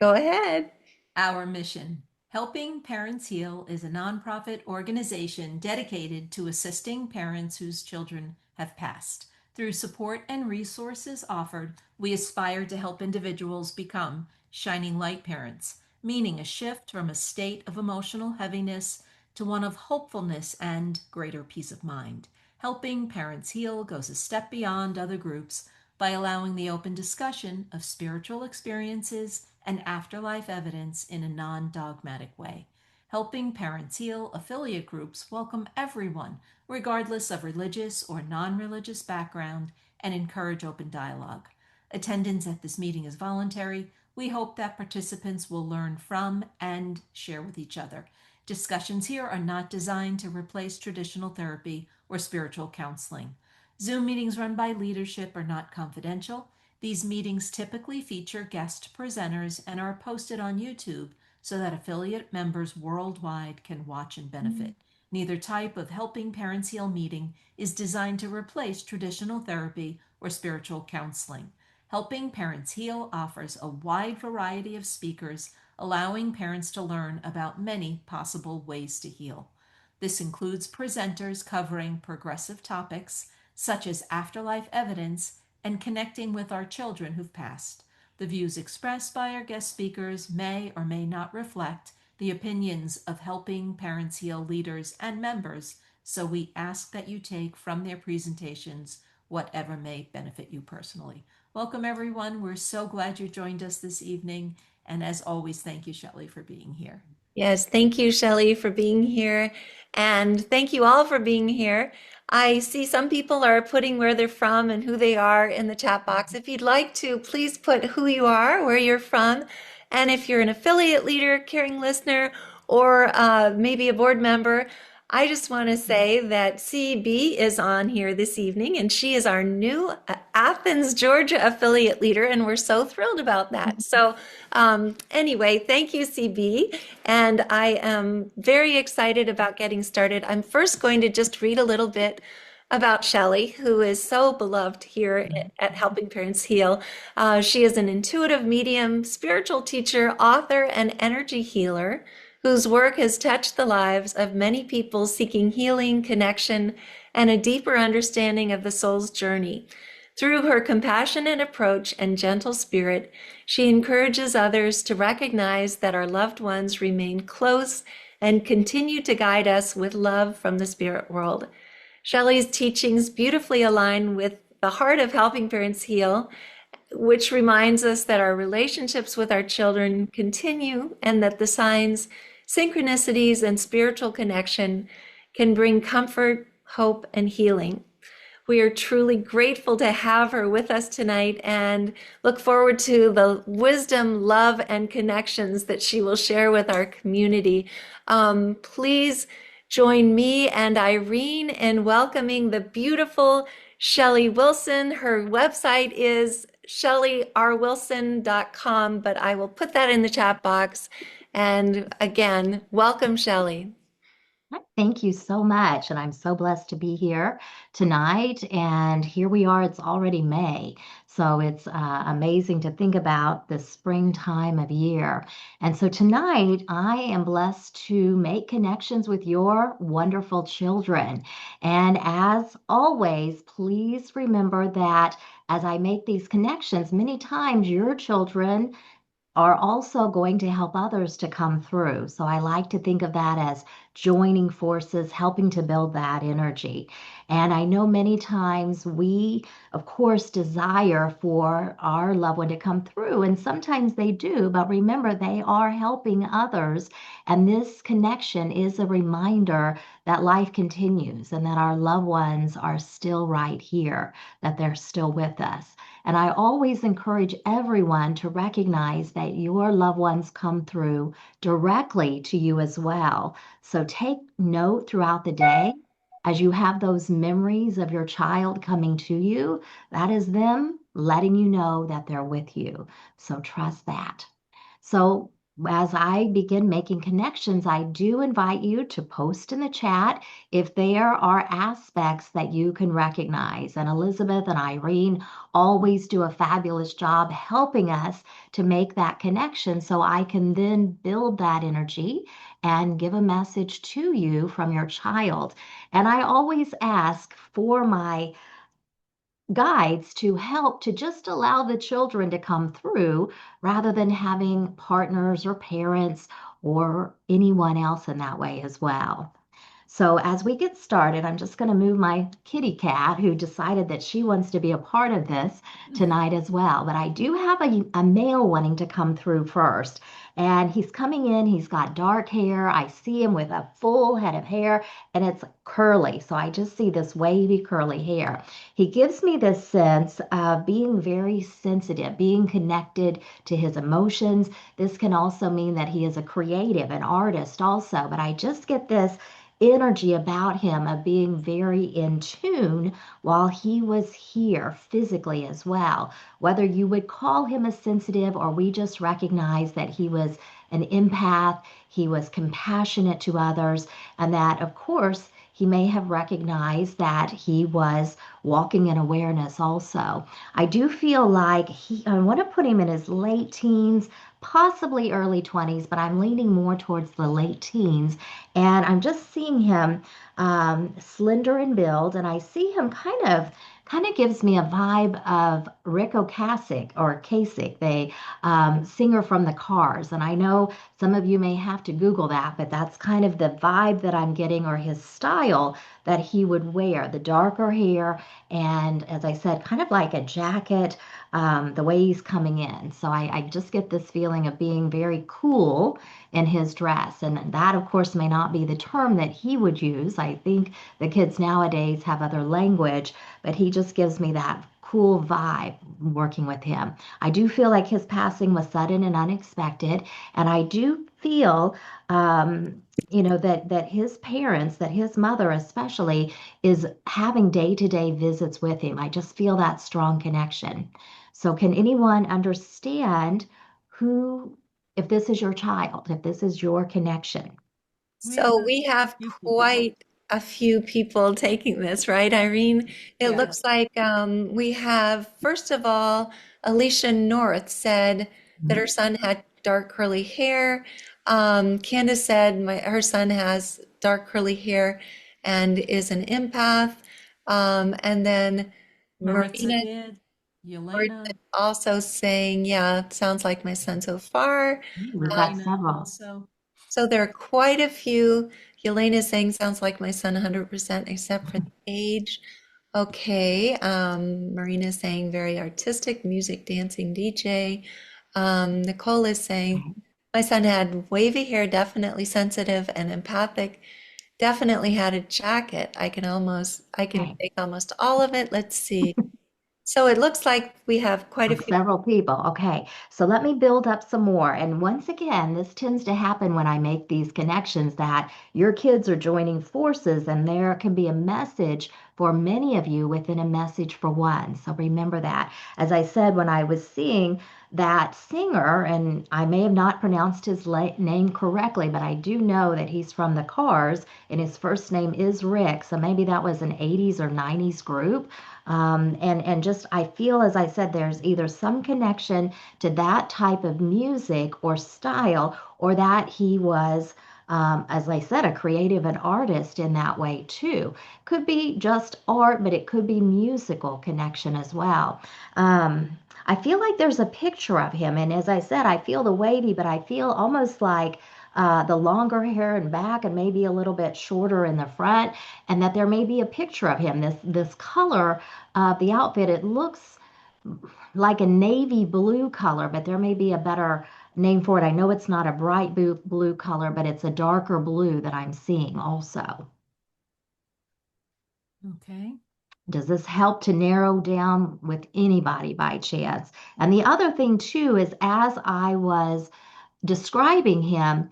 Go ahead. Our mission. Helping Parents Heal is a nonprofit organization dedicated to assisting parents whose children have passed. Through support and resources offered, we aspire to help individuals become shining light parents, meaning a shift from a state of emotional heaviness to one of hopefulness and greater peace of mind. Helping Parents Heal goes a step beyond other groups by allowing the open discussion of spiritual experiences and afterlife evidence in a non dogmatic way. Helping Parents Heal affiliate groups welcome everyone, regardless of religious or non religious background, and encourage open dialogue. Attendance at this meeting is voluntary. We hope that participants will learn from and share with each other. Discussions here are not designed to replace traditional therapy or spiritual counseling. Zoom meetings run by leadership are not confidential. These meetings typically feature guest presenters and are posted on YouTube so that affiliate members worldwide can watch and benefit. Neither type of Helping Parents Heal meeting is designed to replace traditional therapy or spiritual counseling. Helping Parents Heal offers a wide variety of speakers, allowing parents to learn about many possible ways to heal. This includes presenters covering progressive topics such as afterlife evidence and connecting with our children who've passed. The views expressed by our guest speakers may or may not reflect the opinions of Helping Parents Heal leaders and members, so we ask that you take from their presentations whatever may benefit you personally. Welcome, everyone. We're so glad you joined us this evening. And as always, thank you, Shelly, for being here. Yes, thank you, Shelly, for being here. And thank you all for being here. I see some people are putting where they're from and who they are in the chat box. If you'd like to, please put who you are, where you're from. And if you're an affiliate leader, caring listener, or maybe a board member, I just want to say that CB is on here this evening, and she is our new Athens, Georgia affiliate leader, and we're so thrilled about that. So, anyway, thank you, CB, and I am very excited about getting started. I'm first going to just read a little bit about Shelly, who is so beloved here at Helping Parents Heal. She is an intuitive medium, spiritual teacher, author, and energy healer whose work has touched the lives of many people seeking healing, connection, and a deeper understanding of the soul's journey. Through her compassionate approach and gentle spirit, she encourages others to recognize that our loved ones remain close and continue to guide us with love from the spirit world. Shelley's teachings beautifully align with the heart of Helping Parents Heal, which reminds us that our relationships with our children continue and that the signs, synchronicities, and spiritual connection can bring comfort, hope, and healing. We are truly grateful to have her with us tonight and look forward to the wisdom, love, and connections that she will share with our community. Please join me and Irene in welcoming the beautiful Shelly Wilson. Her website is shellyrwilson.com, but I will put that in the chat box. And again, welcome, Shelly. Thank you so much. And I'm so blessed to be here tonight. And here we are, it's already May. So it's amazing to think about the springtime of year. And so tonight, I am blessed to make connections with your wonderful children. And as always, please remember that as I make these connections, many times your children are also going to help others to come through. So I like to think of that as joining forces, helping to build that energy. And I know many times we, of course, desire for our loved one to come through, and sometimes they do, but remember, they are helping others. And this connection is a reminder that life continues and that our loved ones are still right here, that they're still with us. And I always encourage everyone to recognize that your loved ones come through directly to you as well. So take note throughout the day as you have those memories of your child coming to you. That is them letting you know that they're with you. So trust that. So as I begin making connections, I do invite you to post in the chat if there are aspects that you can recognize. And Elizabeth and Irene always do a fabulous job helping us to make that connection so I can then build that energy and give a message to you from your child. And I always ask for my guides to help to just allow the children to come through rather than having partners or parents or anyone else in that way as well. So as we get started, I'm just going to move my kitty cat who decided that she wants to be a part of this tonight as well. But I do have a male wanting to come through first. And he's coming in, he's got dark hair. I see him with a full head of hair and it's curly. So I just see this wavy curly hair. He gives me this sense of being very sensitive, being connected to his emotions. This can also mean that he is a creative, an artist also. But I just get this energy about him of being very in tune while he was here physically as well. Whether you would call him a sensitive or we just recognize that he was an empath, he was compassionate to others, and that, of course, he may have recognized that he was walking in awareness also. I do feel like I want to put him in his late teens, possibly early 20s, but I'm leaning more towards the late teens. And I'm just seeing him slender in build, and I see him kind of gives me a vibe of Rick Ocasek or Kasich, the singer from the Cars. And I know some of you may have to Google that, but that's kind of the vibe that I'm getting, or his style that he would wear, the darker hair, and as I said, kind of like a jacket, the way he's coming in. So I just get this feeling of being very cool in his dress. And that, of course, may not be the term that he would use. I think the kids nowadays have other language, but he just gives me that cool vibe working with him. I do feel like his passing was sudden and unexpected, and I do feel that his parents, that his mother especially, is having day-to-day visits with him. I just feel that strong connection. So can anyone understand who, if this is your child, if this is your connection? We have So a we have few people. quite a few people taking this, right, Irene? It Yeah. looks like we have, first of all, Alicia North said that her son had dark curly hair. Candace said her son has dark curly hair and is an empath. And then Maritza Marina did. Marina Elena, also saying, yeah, sounds like my son so far. We've got Marina several. also. So there are quite a few. Yelena is saying sounds like my son 100% except for the age. Okay. Marina is saying very artistic, music, dancing, DJ. Nicole is saying my son had wavy hair, definitely sensitive and empathic. Definitely had a jacket. I can Okay. take almost all of it. Let's see. So it looks like we have quite a few. Several people. Okay. So let me build up some more. And once again, this tends to happen when I make these connections that your kids are joining forces, and there can be a message for many of you within a message for one. So remember that. As I said, when I was seeing that singer, and I may have not pronounced his name correctly, but I do know that he's from the Cars, and his first name is Rick. So maybe that was an 80s or 90s group. And just I feel, as I said, there's either some connection to that type of music or style, or that he was, as I said, a creative, an artist in that way too. Could be just art, but it could be musical connection as well. I feel like there's a picture of him, and as I said, I feel the wavy, but I feel almost like the longer hair in back and maybe a little bit shorter in the front, and that there may be a picture of him. This color of the outfit, it looks like a navy blue color, but there may be a better name for it. I know it's not a bright blue color, but it's a darker blue that I'm seeing also. Okay. Does this help to narrow down with anybody by chance? And the other thing too is, as I was describing him,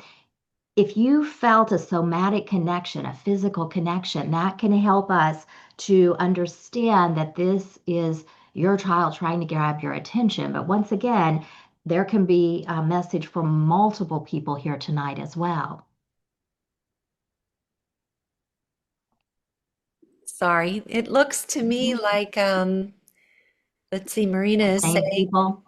if you felt a somatic connection, a physical connection, that can help us to understand that this is your child trying to grab your attention. But once again, there can be a message for multiple people here tonight as well. Sorry. It looks to me Mhm. like, let's see, Marina is Same saying people.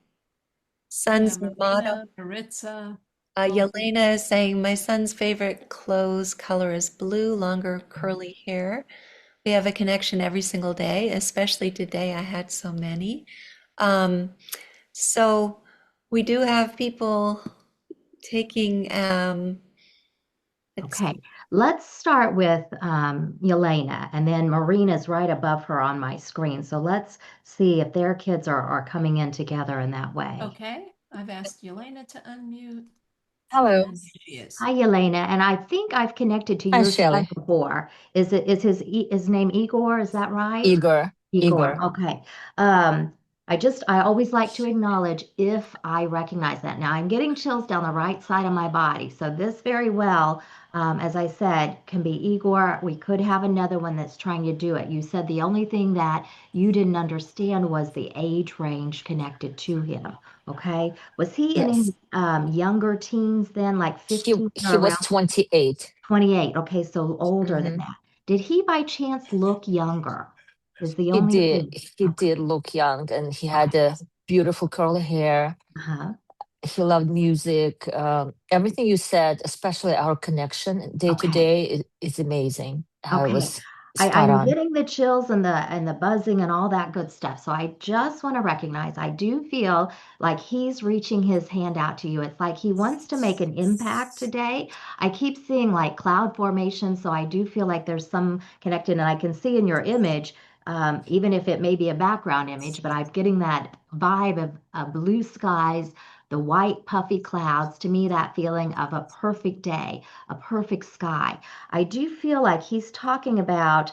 Yeah, son's motto. Marina, Maritza, both. Yelena is saying, my son's favorite clothes color is blue, longer curly hair. We have a connection every single day, especially today. I had so many. Um, so we do have people taking, let's Okay, let's start with Yelena, and then Marina's right above her on my screen. So let's see if their kids are coming in together in that way. Okay, I've asked Elena to unmute, Hello. and here she is. Hi, Yelena, and I think I've connected to Hi, your son Shelly. before. Is his name Igor? Is that right? Igor. Igor. Igor. Okay. Um, I always like to acknowledge if I recognize that. Now I'm getting chills down the right side of my body. So this very well, as I said, can be Igor. We could have another one that's trying to do it. You said the only thing that you didn't understand was the age range connected to him. Okay. Was he in his Yes. younger teens then, like He 15 he or was around 28. 28? Okay, so older than Hmm. that. Did he by chance look younger? Is the He only did thing. he Okay. did look young, and he had Okay. a beautiful curly hair. Uh-huh. He loved music. Everything you said, especially our connection day to Okay. day, is amazing. How it Okay. was spot I'm on. getting the chills and the buzzing and all that good stuff. So I just want to recognize I do feel like he's reaching his hand out to you. It's like he wants to make an impact today. I keep seeing like cloud formation, so I do feel like there's some connected, and I can see in your image, even if it may be a background image, but I'm getting that vibe of blue skies, the white puffy clouds. To me, that feeling of a perfect day, a perfect sky. I do feel like he's talking about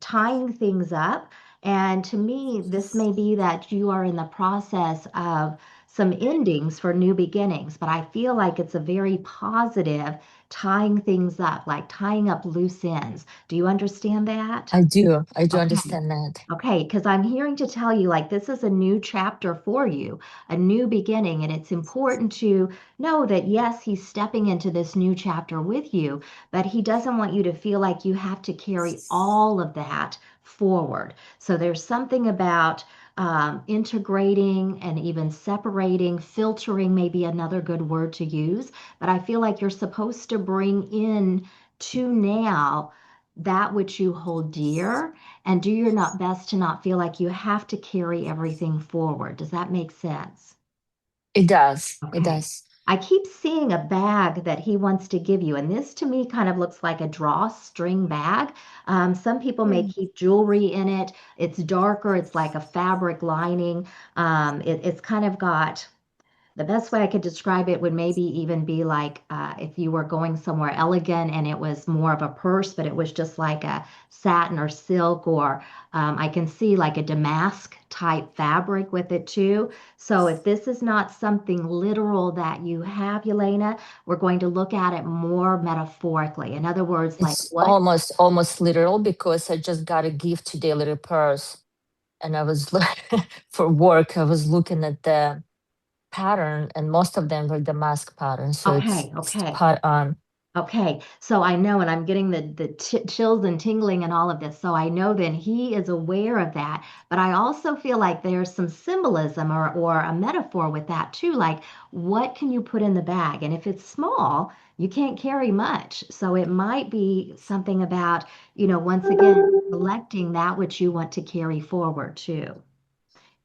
tying things up. And to me, this may be that you are in the process of some endings for new beginnings, but I feel like it's a very positive tying things up, like tying up loose ends. Do you understand that? I do Okay. understand that. Okay, because I'm hearing to tell you like this is a new chapter for you, a new beginning, and it's important to know that yes, he's stepping into this new chapter with you, but he doesn't want you to feel like you have to carry all of that forward. So there's something about integrating and even separating, filtering may be another good word to use, but I feel like you're supposed to bring in to now that which you hold dear and do your not best to not feel like you have to carry everything forward. Does that make sense? It does. It Okay. does. I keep seeing a bag that he wants to give you, and this to me kind of looks like a drawstring bag. Some people may Mm. keep jewelry in it. It's darker, it's like a fabric lining. It's kind of got the best way I could describe it would maybe even be like if you were going somewhere elegant and it was more of a purse, but it was just like a satin or silk, or I can see like a damask type fabric with it too. So if this is not something literal that you have, Elena, we're going to look at it more metaphorically. In other words, like It's what? almost literal because I just got a gift today, little purse, and I was for work. I was looking at the pattern, and most of them were the mask pattern, so it's Okay, okay. spot on. Okay, so I know, and I'm getting the chills and tingling and all of this. So I know that he is aware of that. But I also feel like there's some symbolism or a metaphor with that too. Like, what can you put in the bag? And if it's small, you can't carry much. So it might be something about, once again, selecting that which you want to carry forward too.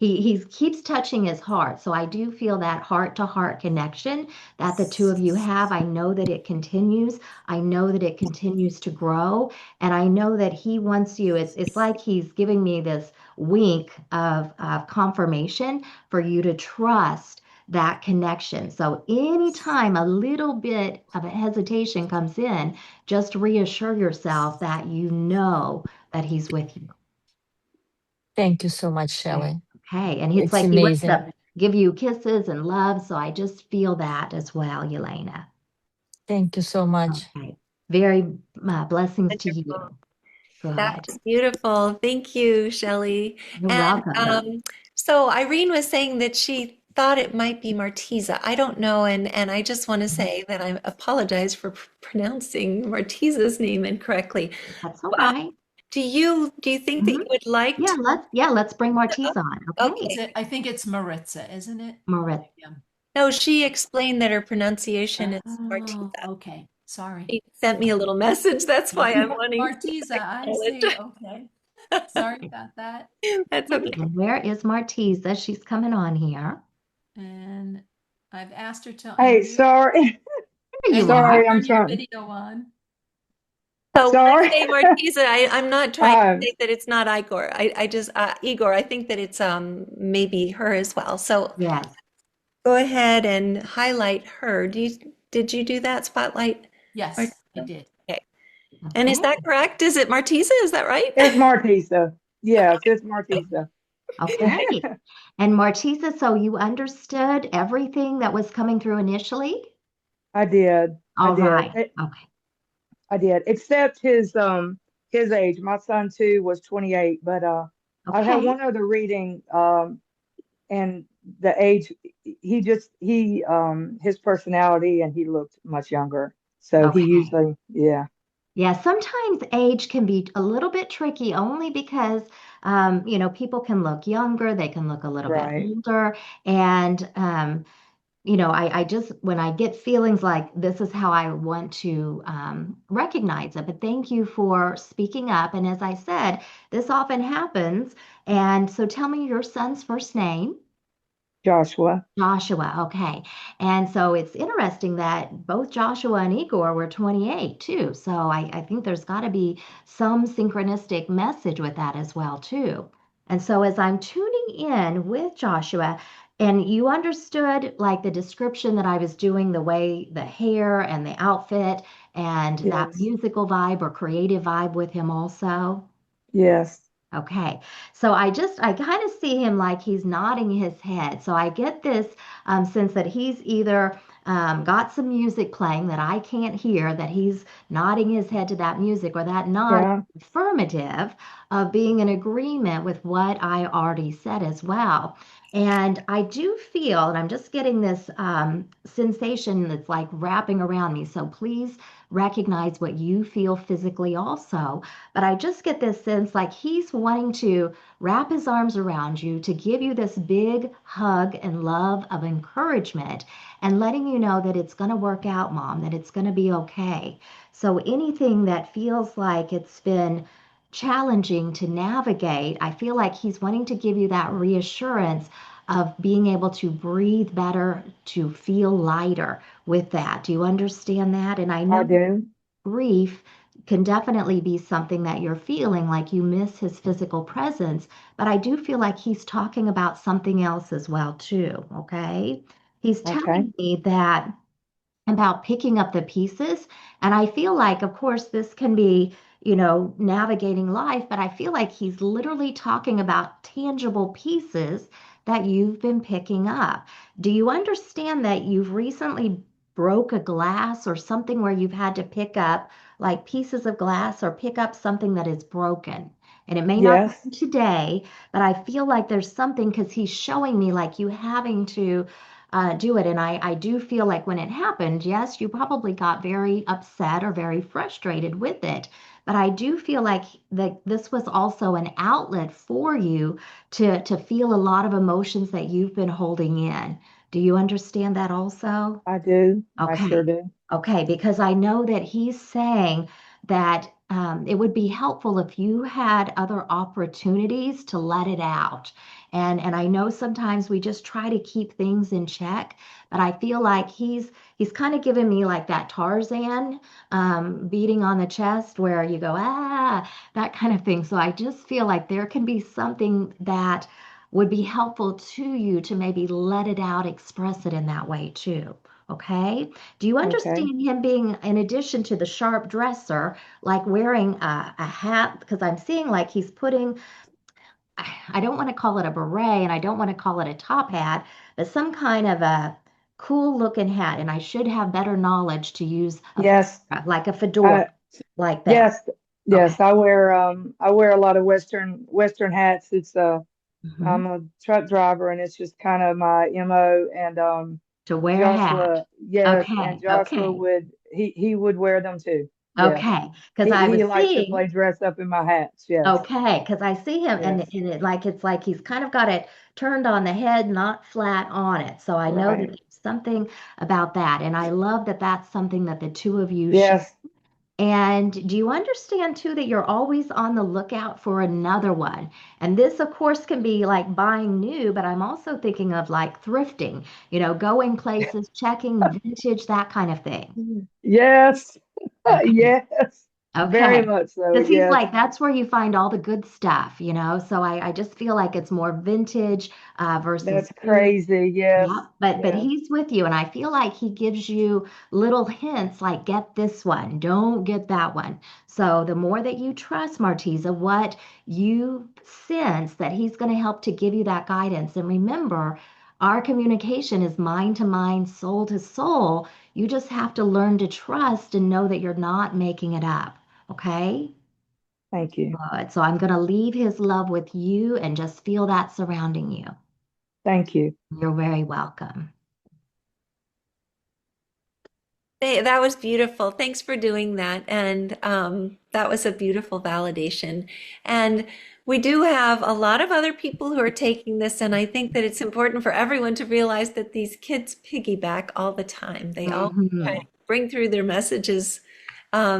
He keeps touching his heart. So I do feel that heart to heart connection that the two of you have. I know that it continues. I know that it continues to grow. And I know that he wants you. It's like he's giving me this wink of confirmation for you to trust that connection. So anytime a little bit of a hesitation comes in, just reassure yourself that you know that he's with you. Thank you so much, Okay. Shelley. Okay. And it's It's like he wants amazing. to give you kisses and love. So I just feel that as well, Yelena. Thank you so much. Okay. Very blessings to wonderful. you. That Good. was beautiful. Thank you, Shelley. You're And welcome. so Irene was saying that she thought it might be Martiza. I don't know, and I just want to say that I apologize for pronouncing Martiza's name incorrectly. That's all Uh, right. do you think that you Mhm. would like to? Yeah, let's bring Martise on. Okay. Okay. I think it's Maritza, isn't it? Marit. Yeah. No, she explained that her pronunciation is Oh, Martiza. okay. Sorry. She sent me a little message. That's why I'm wanting to Martiza, I see. acknowledge. Okay. Sorry about that. That's Okay, okay. and where is Martisa? She's coming on here. And I've asked her to Hey, unmute, sorry, There you and you can are. sorry, I'm turn your trying. video on. So when I Sorry. say Martiza, I'm not trying to Um, say that it's not Igor. I just Igor. I think that it's maybe her as well. So Yes. go ahead and highlight her. Did you do that spotlight, Yes, I Martiza? did. Okay. And is Okay. that correct? Is it Martiza? Is that right? it's Martisa. Yes, it's Martisa. Okay. And Martisa, so you understood everything that was coming through initially? I did. I All did. right. Okay. I did. Except his age. My son too was 28, but I had Okay. one other reading and the age he his personality and he looked much younger. So he Okay. usually yeah, Yeah, sometimes age can be a little bit tricky only because, people can look younger, they can look a little bit right. older. And, I just, when I get feelings like this is how I want to recognize it. But thank you for speaking up. And as I said, this often happens. And so tell me your son's first name. Joshua. Joshua, okay. And so it's interesting that both Joshua and Igor were 28 too. So I think there's got to be some synchronistic message with that as well too. And so as I'm tuning in with Joshua, and you understood like the description that I was doing, the way the hair and the outfit and that Yes. musical vibe or creative vibe with him also. Yes. Okay, so I kind of see him like he's nodding his head. So I get this sense that he's either got some music playing that I can't hear, that he's nodding his head to that music, or that nod Yeah, is affirmative of being in agreement with what I already said as well. And I do feel, and I'm just getting this sensation that's like wrapping around me. So please recognize what you feel physically also, but I just get this sense like he's wanting to wrap his arms around you to give you this big hug and love of encouragement and letting you know that it's going to work out, mom, that it's going to be okay. So anything that feels like it's been challenging to navigate, I feel like he's wanting to give you that reassurance of being able to breathe better, to feel lighter with that. Do you understand that? And I I know do. grief can definitely be something that you're feeling like you miss his physical presence, but I do feel like he's talking about something else as well too, okay? He's Okay. telling me that about picking up the pieces. And I feel like, of course, this can be, navigating life, but I feel like he's literally talking about tangible pieces that you've been picking up. Do you understand that you've recently broke a glass or something where you've had to pick up like pieces of glass or pick up something that is broken? And it may not Yes. happen today, but I feel like there's something because he's showing me like you having to do it. And I do feel like when it happened, yes, you probably got very upset or very frustrated with it. But I do feel like that this was also an outlet for you to feel a lot of emotions that you've been holding in. Do you understand that also? I do. I sure Okay. do. Okay, because I know that he's saying that it would be helpful if you had other opportunities to let it out. And I know sometimes we just try to keep things in check, but I feel like he's kind of giving me like that Tarzan beating on the chest where you go, that kind of thing. So I just feel like there can be something that would be helpful to you to maybe let it out, express it in that way too. Okay. Do you Okay. understand him being, in addition to the sharp dresser, like wearing a hat? Because I'm seeing like he's putting, I don't want to call it a beret and I don't want to call it a top hat, but some kind of a cool looking hat. And I should have better knowledge to use a Yes. fedora, like a fedora, I like that. yes. Okay. Yes. I wear a lot of Western hats. It's Mhm. I'm a truck driver, and it's just kind of my MO. And To wear a hat. Joshua, yes, and Okay, Joshua okay, would he would wear them too. Yes, okay. Because he I he was likes to seeing, play dress up in my hats. Yes, okay, because I see him and, yes, it's like he's kind of got it turned on the head, not flat on it. So I know that right. there's something about that. And I love that that's something that the two of you share. Yes, And do you understand too that you're always on the lookout for another one? And this, of course, can be like buying new, but I'm also thinking of like thrifting, going places, checking vintage, that kind of thing. yes, Okay. yes, very Okay. much so. Because he's Yes, like, that's where you find all the good stuff. So I just feel like it's more vintage versus that's new. crazy. Yes, Yeah, but yes. he's with you, and I feel like he gives you little hints like get this one, don't get that one. So the more that you trust Martiza, what you sense that he's going to help to give you that guidance. And remember, our communication is mind to mind, soul to soul. You just have to learn to trust and know that you're not making it up. Okay? Thank you, Good. So I'm going to leave his love with you and just feel that surrounding you. thank you, You're very welcome. That was beautiful. Thanks for doing that. And that was a beautiful validation. And we do have a lot of other people who are taking this, and I think that it's important for everyone to realize that these kids piggyback all the time. They all kind Mhm. of bring through their messages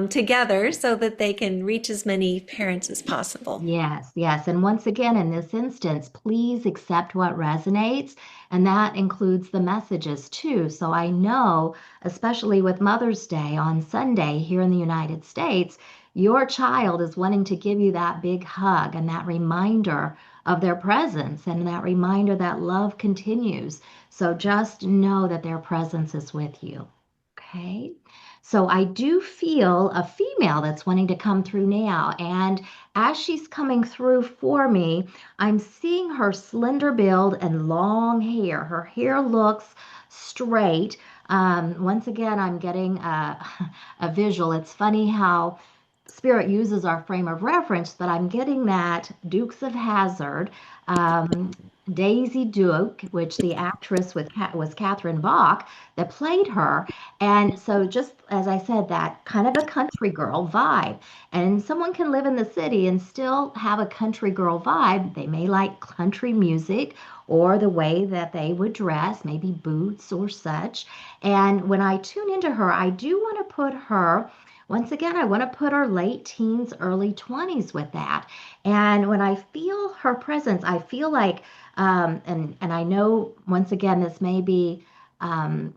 together so that they can reach as many parents as possible. Yes, yes. And once again, in this instance, please accept what resonates. And that includes the messages too. So I know, especially with Mother's Day on Sunday here in the United States, your child is wanting to give you that big hug and that reminder of their presence and that reminder that love continues. So just know that their presence is with you. Okay. So I do feel a female that's wanting to come through now. And as she's coming through for me, I'm seeing her slender build and long hair. Her hair looks straight. Once again, I'm getting a visual. It's funny how Spirit uses our frame of reference that I'm getting that Dukes of Hazzard, um, Daisy Duke, which the actress was Catherine Bach that played her. And so, just as I said, that kind of a country girl vibe. And someone can live in the city and still have a country girl vibe. They may like country music or the way that they would dress, maybe boots or such. And when I tune into her, I do want to put her. Once again, I want to put her late teens, early 20s with that. And when I feel her presence, I feel like, and I know once again, this may be um,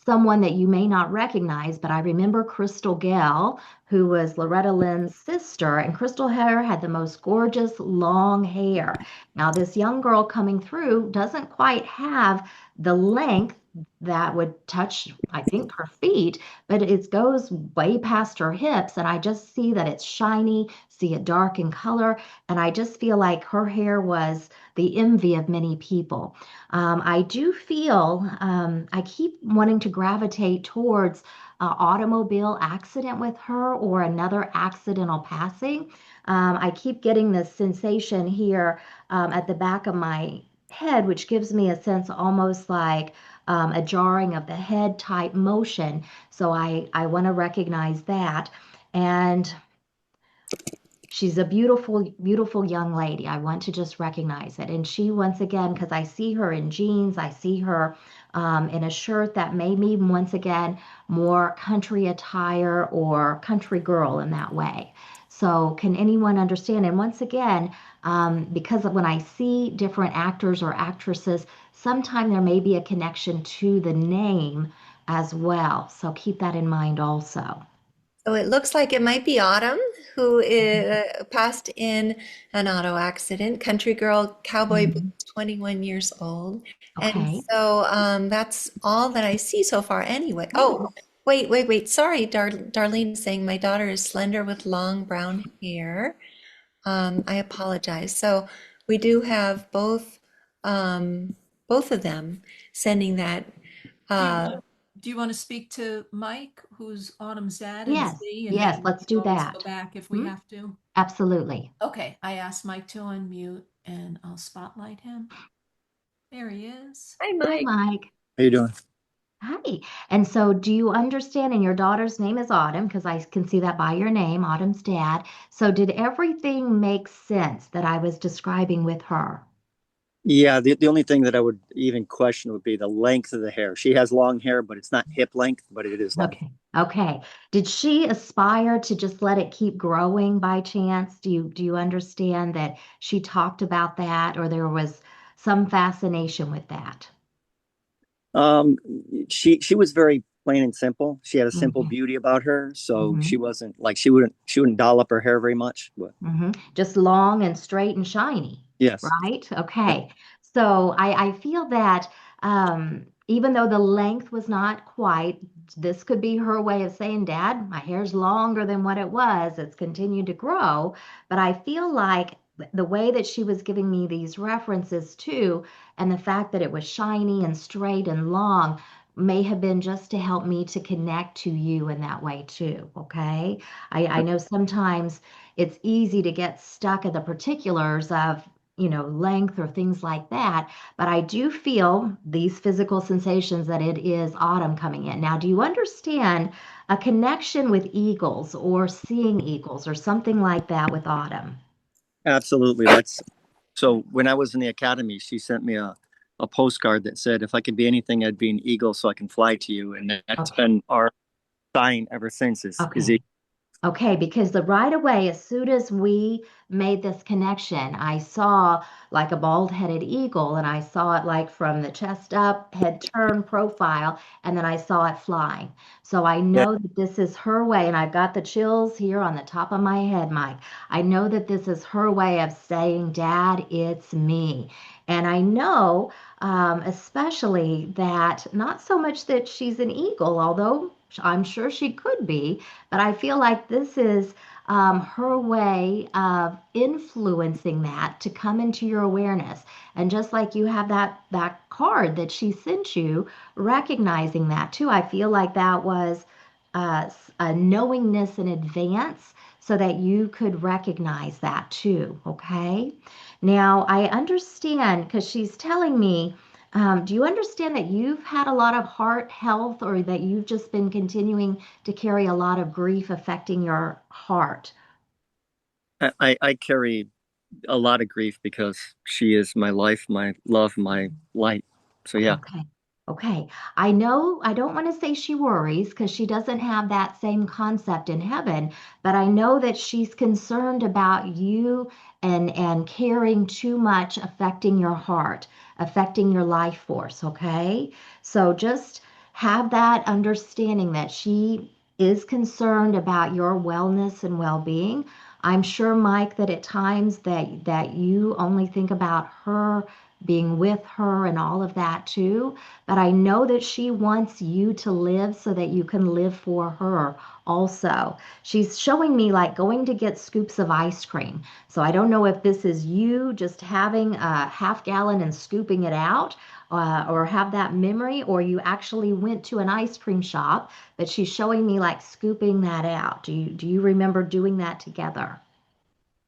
someone that you may not recognize, but I remember Crystal Gale, who was Loretta Lynn's sister, and Crystal Hair had the most gorgeous long hair. Now, this young girl coming through doesn't quite have the length that would touch, I think, her feet, but it goes way past her hips, and I just see that it's shiny, see it dark in color, and I just feel like her hair was the envy of many people. I do feel I keep wanting to gravitate towards an automobile accident with her or another accidental passing. I keep getting this sensation here at the back of my head, which gives me a sense almost like a jarring of the head type motion. So I want to recognize that. And she's a beautiful, beautiful young lady. I want to just recognize it. And she, once again, because I see her in jeans, I see her in a shirt that made me, once again, more country attire or country girl in that way. So, can anyone understand? And once again, because of when I see different actors or actresses, sometimes there may be a connection to the name as well. So, keep that in mind also. So it looks like it might be Autumn who passed in an auto accident. Country girl, cowboy Mhm. boots, 21 years old. And Okay. so that's all that I see so far anyway. Oh, wait. Sorry, Darlene is saying my daughter is slender with long brown hair. I apologize. So we do have both of them sending that. Uh, Do you want to speak to Mike, who's Autumn's dad, and Yes, see, and yes, then we let's can do always go that. back if we Hmm? have to? Absolutely. Okay, I asked Mike to unmute and I'll spotlight him. There he is. Hi, Hi, Mike. Mike. How you doing? Hi. And so, do you understand? And your daughter's name is Autumn, because I can see that by your name, Autumn's dad. So, did everything make sense that I was describing with her? Yeah, the only thing that I would even question would be the length of the hair. She has long hair, but it's not hip length, but it is long. Okay. Okay. Did she aspire to just let it keep growing by chance? Do you understand that she talked about that, or there was some fascination with that? Um, she was very plain and simple. She had a simple Okay. beauty about her, so Hmm. she wasn't like she wouldn't doll up her hair very much. But Just long and straight and shiny, yes, right? Okay. So I feel that even though the length was not quite, this could be her way of saying, Dad, my hair's longer than what it was. It's continued to grow. But I feel like the way that she was giving me these references too, and the fact that it was shiny and straight and long, may have been just to help me to connect to you in that way too. Okay. I know sometimes it's easy to get stuck in the particulars of, length or things like that. But I do feel these physical sensations that it is autumn coming in. Now, do you understand a connection with eagles or seeing eagles or something like that with autumn? absolutely. That's so. When I was in the academy, she sent me a postcard that said, "If I could be anything, I'd be an eagle, so I can fly to you." And that's Okay. been our sign ever since. Is Okay. Okay, because the right away, as soon as we made this connection, I saw like a bald-headed eagle, and I saw it like from the chest up, head turn profile, and then I saw it flying. So I yeah, know that this is her way, and I've got the chills here on the top of my head, Mike. I know that this is her way of saying, Dad, it's me. And I know, especially that not so much that she's an eagle, although I'm sure she could be, but I feel like this is her way of influencing that to come into your awareness. And just like you have that card that she sent you, recognizing that too, I feel like that was a knowingness in advance so that you could recognize that too. Okay. Now I understand because she's telling me. Do you understand that you've had a lot of heart health or that you've just been continuing to carry a lot of grief affecting your heart? I carry a lot of grief because she is my life, my love, my light. So yeah, Okay. Okay. I know I don't want to say she worries because she doesn't have that same concept in heaven, but I know that she's concerned about you and caring too much affecting your heart, affecting your life force, okay? So just have that understanding that she is concerned about your wellness and well-being. I'm sure, Mike, that at times that you only think about her being with her and all of that too. But I know that she wants you to live so that you can live for her also. She's showing me like going to get scoops of ice cream. So I don't know if this is you just having a half gallon and scooping it out. Or have that memory, or you actually went to an ice cream shop, but she's showing me like scooping that out. Do you remember doing that together?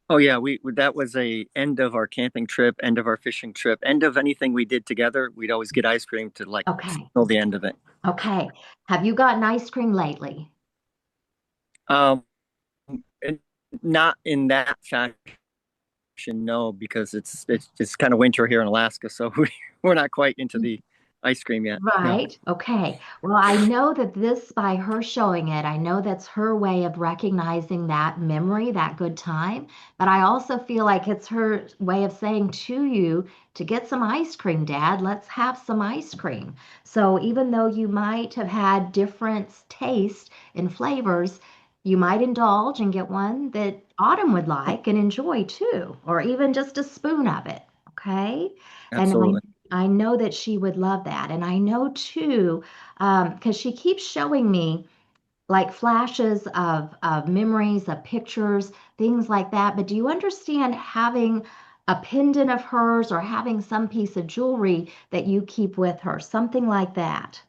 oh yeah, we that was a end of our camping trip, end of our fishing trip, end of anything we did together. We'd always get ice cream to like Okay. fill the end of it. Okay. Have you gotten ice cream lately? Um, and not in that fashion, no, because it's kind of winter here in Alaska, so we're not quite into the ice cream yet. No. Right. Okay. Well, I know that this, by her showing it, I know that's her way of recognizing that memory, that good time. But I also feel like it's her way of saying to you to get some ice cream, Dad. Let's have some ice cream. So even though you might have had different taste and flavors, you might indulge and get one that Autumn would like and enjoy too, or even just a spoon of it. Okay. And Absolutely. I know that she would love that. And I know too, because she keeps showing me like flashes of memories, of pictures, things like that. But do you understand having a pendant of hers or having some piece of jewelry that you keep with her, something like that?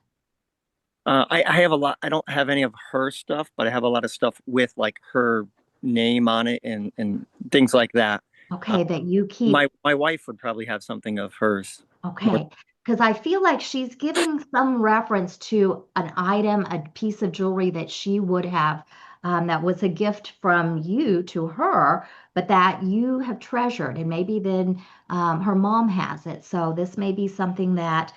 I have a lot. I don't have any of her stuff, but I have a lot of stuff with like her name on it and things like that. Uh, Okay, that you keep. my wife would probably have something of hers. More, Okay, because I feel like she's giving some reference to an item, a piece of jewelry that she would have, that was a gift from you to her, but that you have treasured, and maybe then her mom has it. So this may be something that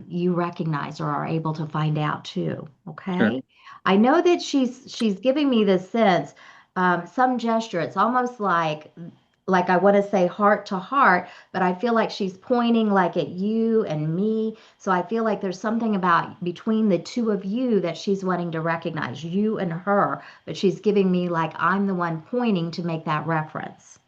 you recognize or are able to find out too. sure. Okay, I know that she's giving me this sense, some gesture. It's almost like I want to say heart to heart, but I feel like she's pointing like at you and me. So I feel like there's something about between the two of you that she's wanting to recognize, you and her, but she's giving me like I'm the one pointing to make that reference.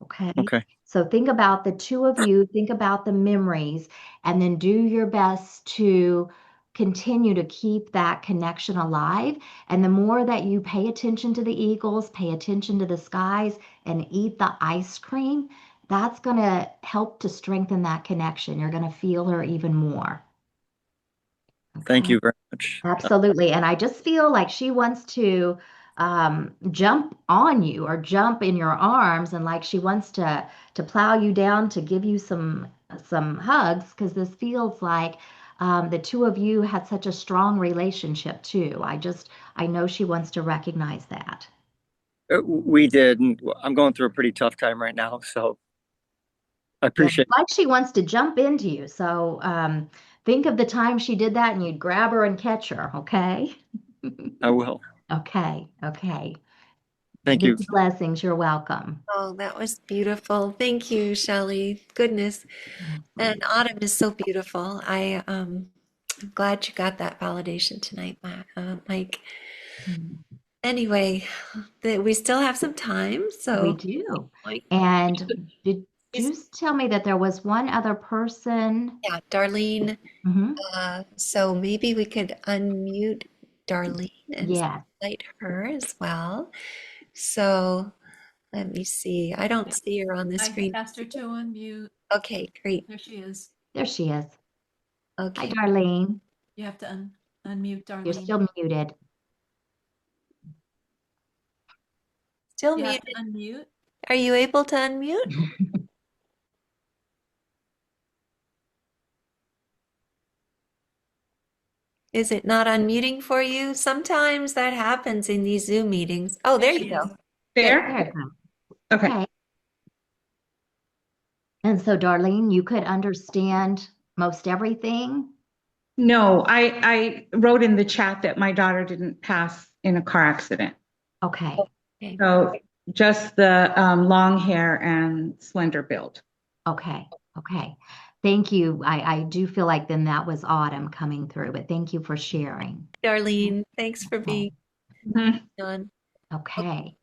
Okay. Okay. So think about the two of you, think about the memories, and then do your best to continue to keep that connection alive. And the more that you pay attention to the eagles, pay attention to the skies, and eat the ice cream, that's going to help to strengthen that connection. You're going to feel her even more. Thank Okay. you very much. Absolutely. And I just feel like she wants to jump on you or jump in your arms, and like she wants to plow you down to give you some hugs, because this feels like the two of you had such a strong relationship too. I know she wants to recognize that. We did, and I'm going through a pretty tough time right now, so I Yeah, appreciate. like she wants to jump into you. So think of the time she did that and you'd grab her and catch her, okay? I will. Okay, okay. Thank you. Many blessings. You're welcome. Oh, that was beautiful. Thank you, Shelley. Goodness. Oh, And sweet. autumn is so beautiful. I'm glad you got that validation tonight, Mike. Mm, Anyway, we still have some time, we so do. Mike, And did you please, tell me that there was one other person? yeah, Darlene. Hmm. So maybe we could unmute Darlene and Yes. invite her as well. So let me see. I don't Yeah, see her on the I screen. asked her to unmute. Okay, great. There she is. There she is. Hi, Okay, Darlene. You have to unmute You're Darlene. still muted. still You have to muted. unmute. Are you able to unmute? Is it not unmuting for you? Sometimes that happens in these Zoom meetings. Oh, There there you she go. is. Good. There There? you go. Okay. Okay. And so, Darlene, you could understand most everything? No, I wrote in the chat that my daughter didn't pass in a car accident. Okay. Okay. So just the long hair and slender build. Okay. Okay. Thank you. I do feel like then that was autumn coming through, but thank you for sharing. Darlene, thanks for Okay. being Mhm. on. Okay.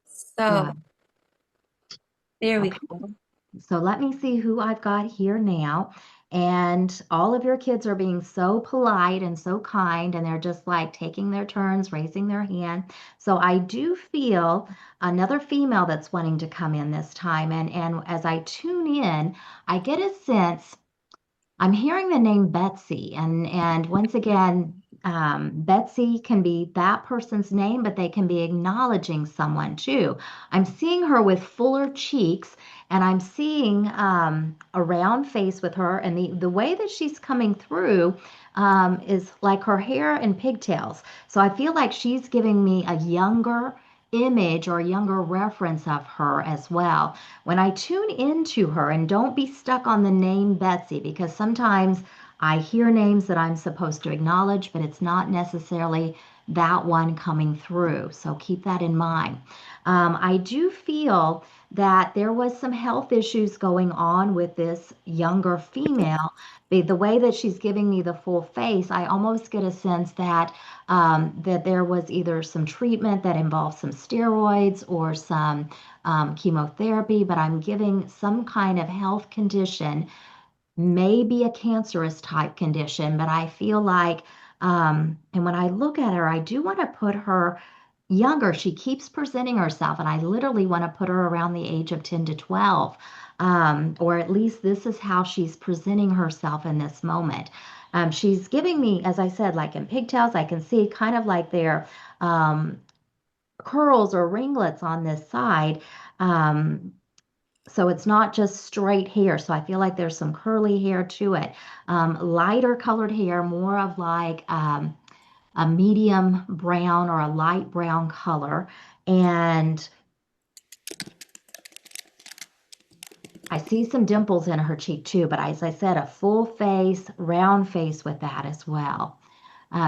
So Good. there we Okay. go. So let me see who I've got here now. And all of your kids are being so polite and so kind, and they're just like taking their turns, raising their hand. So I do feel another female that's wanting to come in this time. And as I tune in, I get a sense I'm hearing the name Betsy, and once again, Betsy can be that person's name, but they can be acknowledging someone too. I'm seeing her with fuller cheeks, and I'm seeing a round face with her, and the way that she's coming through is like her hair and pigtails. So I feel like she's giving me a younger image or a younger reference of her as well when I tune into her. And don't be stuck on the name Betsy, because sometimes I hear names that I'm supposed to acknowledge, but it's not necessarily that one coming through. So keep that in mind. I do feel that there was some health issues going on with this younger female. The way that she's giving me the full face, I almost get a sense that there was either some treatment that involved some steroids or some chemotherapy, but I'm giving some kind of health condition, maybe a cancerous type condition, but I feel like, and when I look at her, I do want to put her younger, she keeps presenting herself, and I literally want to put her around the age of 10 to 12. Or at least this is how she's presenting herself in this moment. She's giving me, as I said, like in pigtails, I can see kind of like their curls or ringlets on this side. Um, so it's not just straight hair. So I feel like there's some curly hair to it. Lighter colored hair, more of like a medium brown or a light brown color. And I see some dimples in her cheek too, but as I said, a full face, round face with that as well.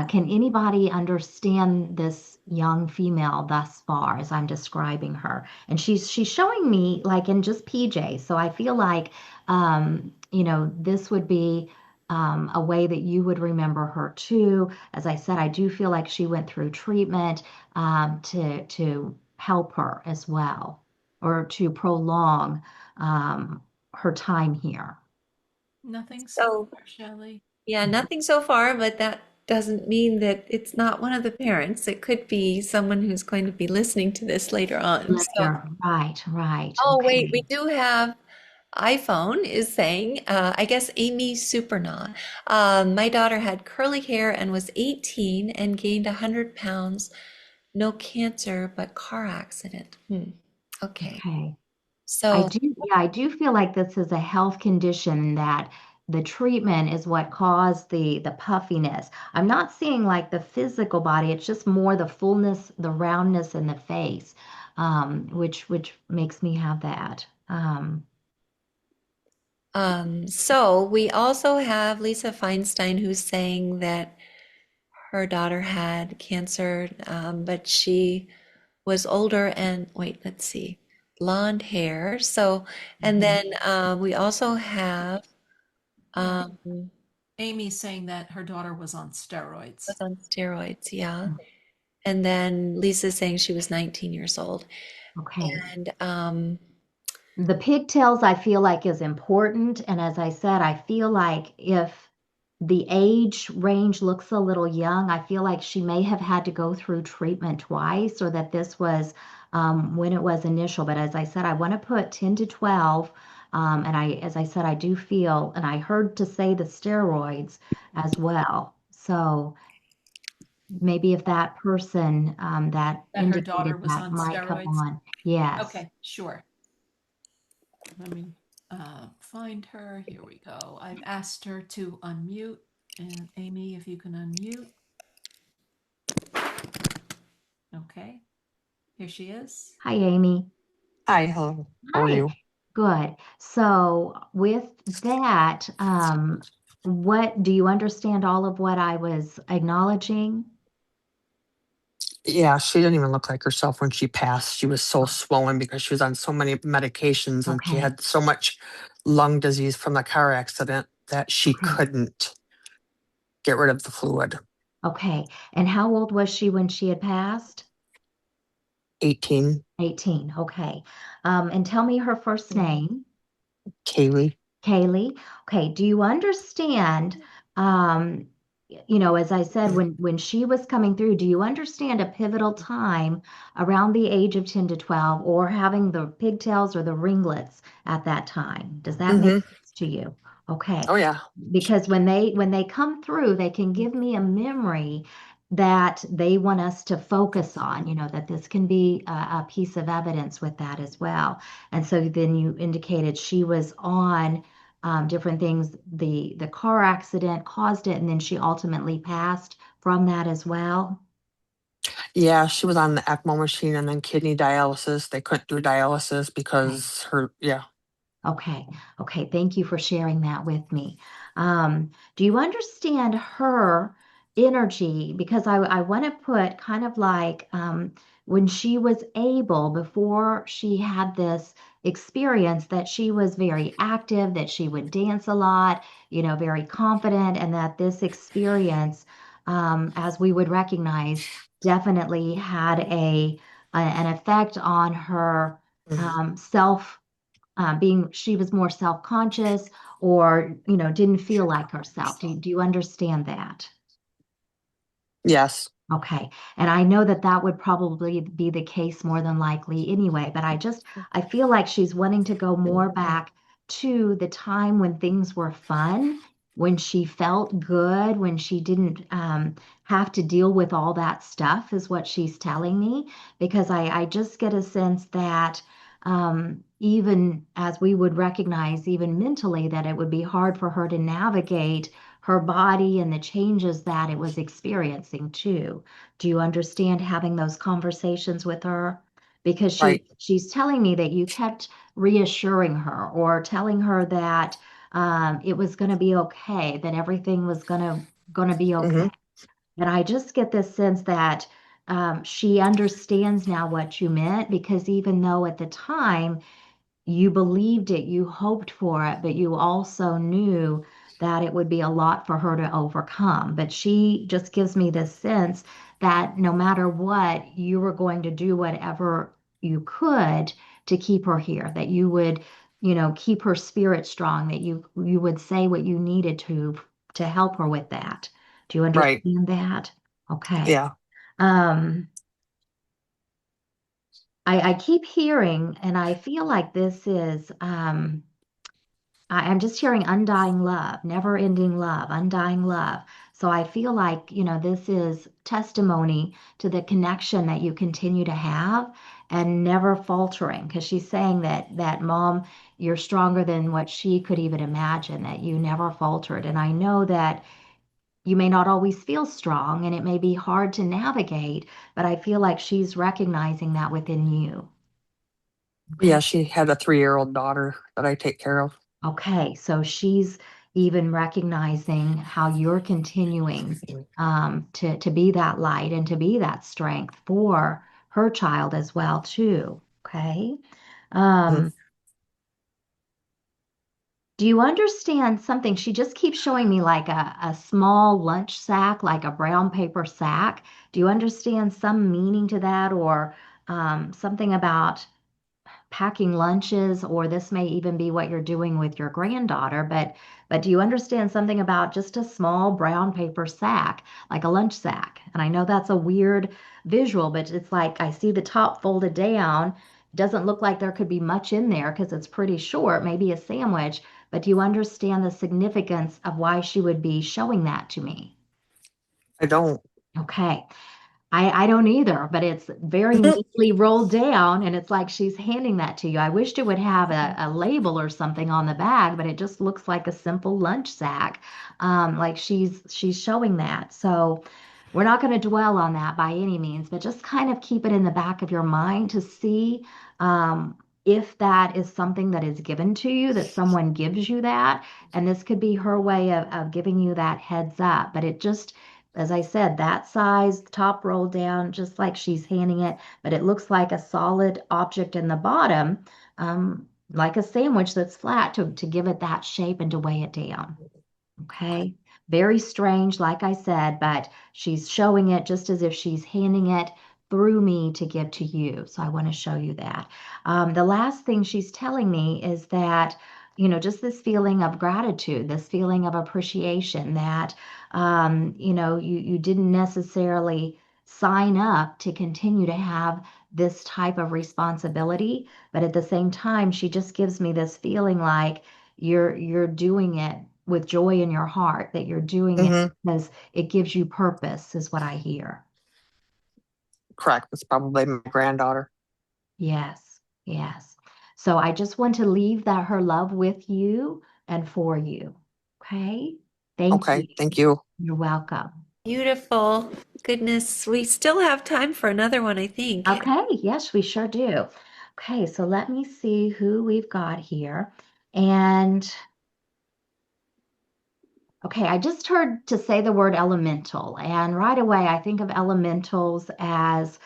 Can anybody understand this young female thus far as I'm describing her? And she's showing me like in just PJs, so I feel like this would be a way that you would remember her too. As I said, I do feel like she went through treatment to help her as well, or to prolong her time here. Nothing so So, far, Shelley. yeah, nothing so far, but that doesn't mean that it's not one of the parents. It could be someone who's going to be listening to this later on. So, Later. Right, right. oh, wait, we Okay. do have iPhone is saying, I guess Amy Supernaut. My daughter had curly hair and was 18 and gained 100 pounds. No cancer, but car accident. Okay. Okay. So, I do feel like this is a health condition that the treatment is what caused the puffiness. I'm not seeing like the physical body, it's just more the fullness, the roundness in the face, which makes me have that. so we also have Lisa Feinstein who's saying that her daughter had cancer, but she was older and wait, let's see, blonde hair. So, and Mhm. then we also have Yeah. um, Amy's saying that her daughter was on steroids. was on steroids, yeah. And then Lisa's saying she was 19 years old. Okay. And The pigtails I feel like is important. And as I said, I feel like if the age range looks a little young, I feel like she may have had to go through treatment twice, or that this was when it was initial. But as I said, I want to put 10 to 12. As I said, I do feel, and I heard to say the steroids as well. So maybe if that person that That her daughter indicated was that on might come steroids. on. Yes. Okay, sure. Let me find her. Here we go. I've asked her to unmute. And Amy, if you can unmute. Okay, here she is. Hi, Amy. Hi, hello. How are Hi. you? Good. So with that, what do you understand all of what I was acknowledging? Yeah, she didn't even look like herself when she passed. She was so swollen because she was on so many medications and she Okay. had so much lung disease from the car accident that she Okay. couldn't get rid of the fluid. Okay. And how old was she when she had passed? 18, 18. Okay. And tell me her first name. Kaylee. Kaylee. Okay, do you understand, as I said, when she was coming through, do you understand a pivotal time around the age of 10 to 12, or having the pigtails or the ringlets at that time? Does that make Mm-hmm. sense to you? Okay. Oh yeah. Because when they come through, they can give me a memory that they want us to focus on, that this can be a piece of evidence with that as well. And so then you indicated she was on different things. The car accident caused it, and then she ultimately passed from that as well. Yeah, she was on the ECMO machine and then kidney dialysis. They couldn't do dialysis Okay. because yeah. Okay. Okay. Thank you for sharing that with me. Do you understand her energy? Because I want to put kind of like when she was able, before she had this experience, that she was very active, that she would dance a lot, very confident, and that this experience, as we would recognize, definitely had an effect on her Mhm. self, being she was more self-conscious, or didn't feel like herself. Do you understand that? Yes. Okay. And I know that that would probably be the case more than likely anyway, but I feel like she's wanting to go more back to the time when things were fun, when she felt good, when she didn't have to deal with all that stuff, is what she's telling me. Because I just get a sense that even as we would recognize, even mentally, that it would be hard for her to navigate her body and the changes that it was experiencing too. Do you understand having those conversations with her? Because Right. she's telling me that you kept reassuring her or telling her that it was going to be okay, that everything was going to be okay. Hmm. And I just get this sense that she understands now what you meant, because even though at the time you believed it, you hoped for it, but you also knew that it would be a lot for her to overcome. But she just gives me this sense that no matter what, you were going to do whatever you could to keep her here, that you would, keep her spirit strong, that you would say what you needed to help her with that. Do you Right. understand that? Okay. Yeah. Um, I keep hearing, and I feel like this is I'm just hearing undying love, never ending love, undying love. So I feel like, this is testimony to the connection that you continue to have and never faltering. Because she's saying that mom, you're stronger than what she could even imagine, that you never faltered. And I know that you may not always feel strong and it may be hard to navigate, but I feel like she's recognizing that within you. Yeah, Okay. she had a 3-year-old daughter that I take care of. Okay, so she's even recognizing how you're continuing to be that light and to be that strength for her child as well, too. Okay. Mhm. Um, do you understand something? She just keeps showing me like a small lunch sack, like a brown paper sack. Do you understand some meaning to that, or something about packing lunches, or this may even be what you're doing with your granddaughter, but do you understand something about just a small brown paper sack, like a lunch sack? And I know that's a weird visual, but it's like I see the top folded down. It doesn't look like there could be much in there because it's pretty short, maybe a sandwich, but do you understand the significance of why she would be showing that to me? I don't. Okay. I don't either, but it's very neatly rolled down and it's like she's handing that to you. I wished it would have a label or something on the bag, but it just looks like a simple lunch sack. Like she's showing that. So we're not going to dwell on that by any means, but just kind of keep it in the back of your mind to see if that is something that is given to you, that someone gives you that. And this could be her way of giving you that heads up. But it just, as I said, that size, top rolled down, just like she's handing it, but it looks like a solid object in the bottom, like a sandwich that's flat to give it that shape and to weigh it down. Okay. Very strange, like I said, but she's showing it just as if she's handing it through me to give to you. So I want to show you that. The last thing she's telling me is that, just this feeling of gratitude, this feeling of appreciation that, you didn't necessarily sign up to continue to have this type of responsibility, but at the same time, she just gives me this feeling like you're doing it with joy in your heart, that you're doing it Hmm. because it gives you purpose, is what I hear. Correct. It's probably my granddaughter. Yes, yes. So I just want to leave that her love with you and for you. Okay. Thank you. Okay. Thank you. You're welcome. Beautiful. Goodness, we still have time for another one, I think. Okay. Yes, we sure do. Okay. So let me see who we've got here. And okay, I just heard to say the word elemental, and right away I think of elementals as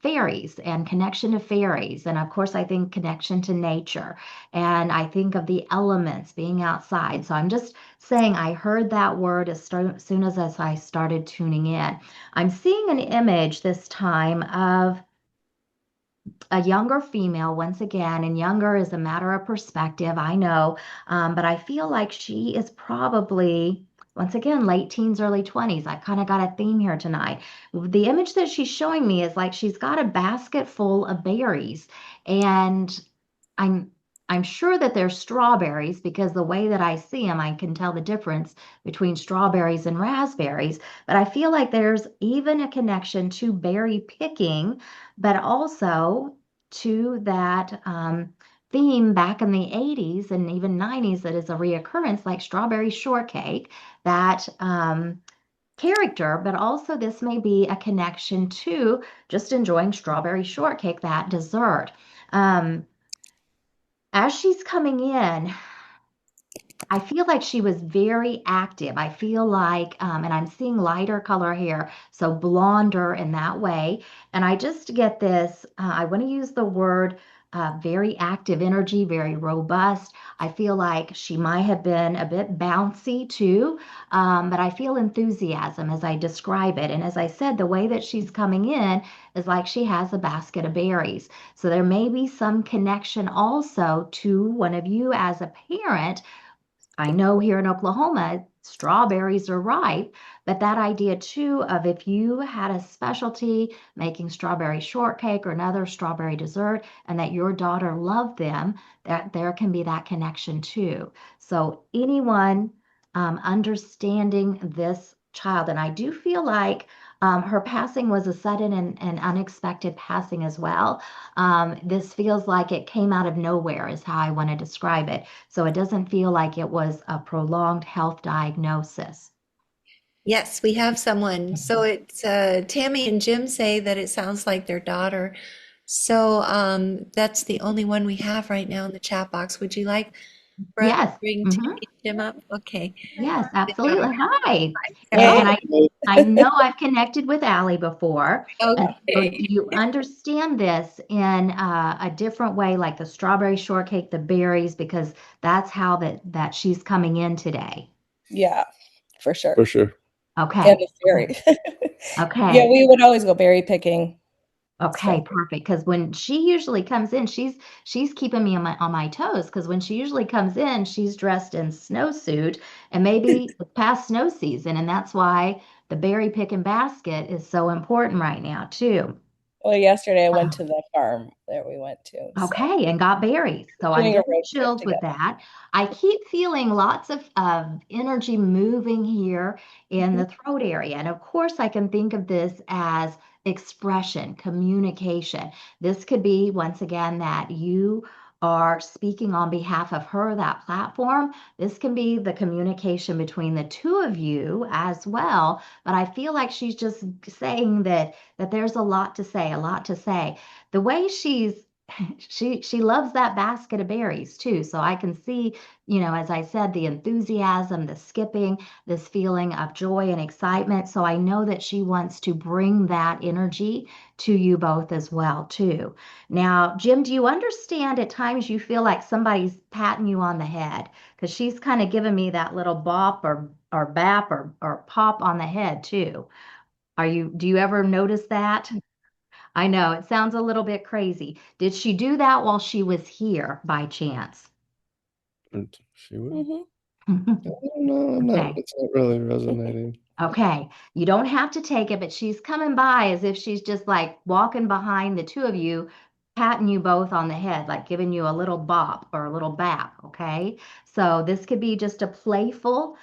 fairies and connection to fairies. And of course, I think connection to nature. And I think of the elements being outside. So I'm just saying I heard that word soon as I started tuning in. I'm seeing an image this time of a younger female once again, and younger is a matter of perspective, I know, but I feel like she is probably once again, late teens, early 20s. I kind of got a theme here tonight. The image that she's showing me is like she's got a basket full of berries, and I'm I'm sure that they're strawberries because the way that I see them, I can tell the difference between strawberries and raspberries. But I feel like there's even a connection to berry picking, but also to that theme back in the 80s and even 90s that is a reoccurrence, like strawberry shortcake, that character, but also this may be a connection to just enjoying strawberry shortcake, that dessert. Um, as she's coming in, I feel like she was very active. I feel like, and I'm seeing lighter color hair, so blonder in that way. And I just get this, I want to use the word very active energy, very robust. I feel like she might have been a bit bouncy too, but I feel enthusiasm as I describe it. And as I said, the way that she's coming in is like she has a basket of berries. So there may be some connection also to one of you as a parent. I know here in Oklahoma, strawberries are ripe, but that idea too of if you had a specialty making strawberry shortcake or another strawberry dessert and that your daughter loved them, that there can be that connection too. So anyone understanding this child, and I do feel like her passing was a sudden and unexpected passing as well. This feels like it came out of nowhere, is how I want to describe it. So it doesn't feel like it was a prolonged health diagnosis. Yes, we have someone. So it's Tammy and Jim say that it sounds like their daughter. So that's the only one we have right now in the chat box. Would you like for us to Yes. bring Tammy Mhm. and Jim up? Okay. Yes, absolutely. Hi. Hey. And I know I've connected with Allie before. And so do Okay. you understand this in a different way, like the strawberry shortcake, the berries, because that's how that she's coming in today. Yeah, for sure. For sure. And Okay. the berry. Yeah, Okay. we would always go berry picking. Okay, So perfect. Because when she usually comes in, she's keeping me on my toes. Because when she usually comes in, she's dressed in snowsuit, and maybe it's past snow season, and that's why the berry picking basket is so important right now too. well, yesterday I went Um, to the farm that we went to. So Okay, and got berries. So I'm doing a getting road trip chills with together. that. I keep feeling lots of energy moving here in Mhm. the throat area. And of course, I can think of this as expression, communication. This could be, once again, that you are speaking on behalf of her, that platform. This can be the communication between the two of you as well. But I feel like she's just saying that there's a lot to say, a lot to say. The way she loves that basket of berries too. So I can see, as I said, the enthusiasm, the skipping, this feeling of joy and excitement. So I know that she wants to bring that energy to you both as well too. Now, Jim, do you understand at times you feel like somebody's patting you on the head? Because she's kind of giving me that little bop or bap or pop on the head too. Do you ever notice that? I know it sounds a little bit crazy. Did she do that while she was here by chance? And she would. Mhm. I don't know. I'm not. Okay. It's not really resonating. Okay. You don't have to take it, but she's coming by as if she's just like walking behind the two of you, patting you both on the head, like giving you a little bop or a little bap. Okay. So this could be just a playful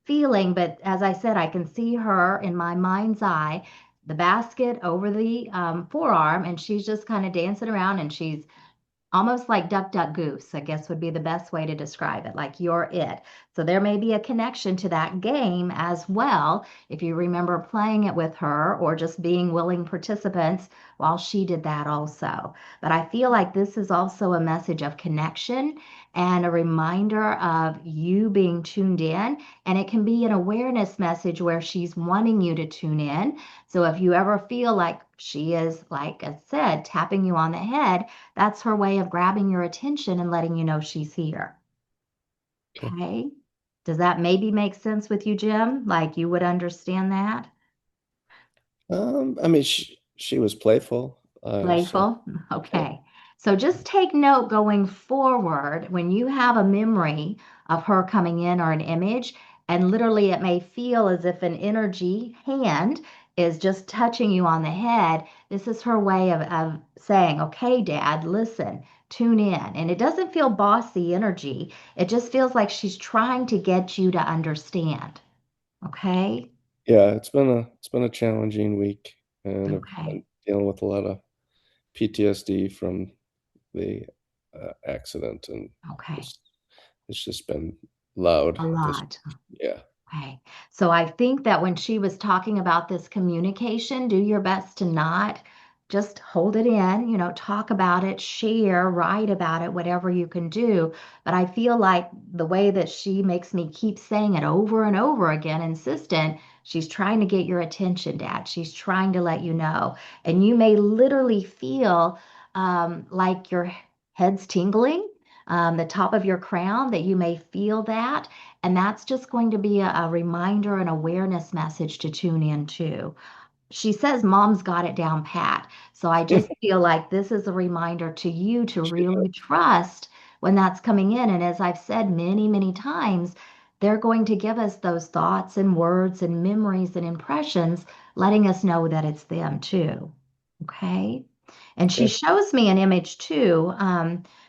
feeling, but as I said, I can see her in my mind's eye, the basket over the forearm, and she's just kind of dancing around and she's almost like duck duck goose, I guess would be the best way to describe it, like you're it. So there may be a connection to that game as well if you remember playing it with her or just being willing participants while she did that also. But I feel like this is also a message of connection and a reminder of you being tuned in, and it can be an awareness message where she's wanting you to tune in. So if you ever feel like she is, like I said, tapping you on the head, that's her way of grabbing your attention and letting you know she's here. Okay. Okay. Does that maybe make sense with you, Jim? Like you would understand that? I mean, she was playful. So Playful? yeah. Okay. So just take note going forward when you have a memory of her coming in or an image, And literally, it may feel as if an energy hand is just touching you on the head. This is her way of saying, okay, Dad, listen, tune in. And it doesn't feel bossy energy. It just feels like she's trying to get you to understand. Okay? Yeah, it's been a challenging week, and I've Okay. been dealing with a lot of PTSD from the accident, and Okay. it's it's just been loud A this lot. week. Yeah. Okay. So I think that when she was talking about this communication, do your best to not just hold it in, talk about it, share, write about it, whatever you can do. But I feel like the way that she makes me keep saying it over and over again, insistent, she's trying to get your attention, Dad. She's trying to let you know. And you may literally feel like your head's tingling, the top of your crown, that you may feel that. And that's just going to be a reminder and awareness message to tune in to. She says mom's got it down pat. So I just feel like this is a reminder to you to really trust when that's coming in. And as I've said many, many times, they're going to give us those thoughts and words and memories and impressions, letting us know that it's them too. Okay. And she Okay. shows me an image too,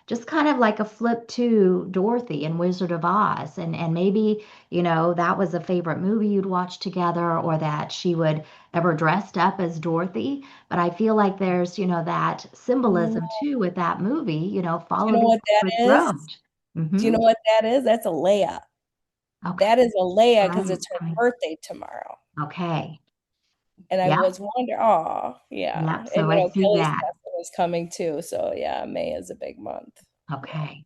just kind of like a flip to Dorothy in Wizard of Oz. And maybe, that was a favorite movie you'd watch together, or that she would ever dressed up as Dorothy. But I feel like there's, that Mm, symbolism too with that movie, Do you follow know the what brick that is? road. Do you Mm-hmm. know what that is? That's a Leia. Okay. That is a Leia because Right. it's her birthday tomorrow. Okay. And I Yeah. was wondering, oh, Yeah. yeah. And So I see Kelly's that. passing is coming too. So yeah, May is a big month. Yeah. Okay.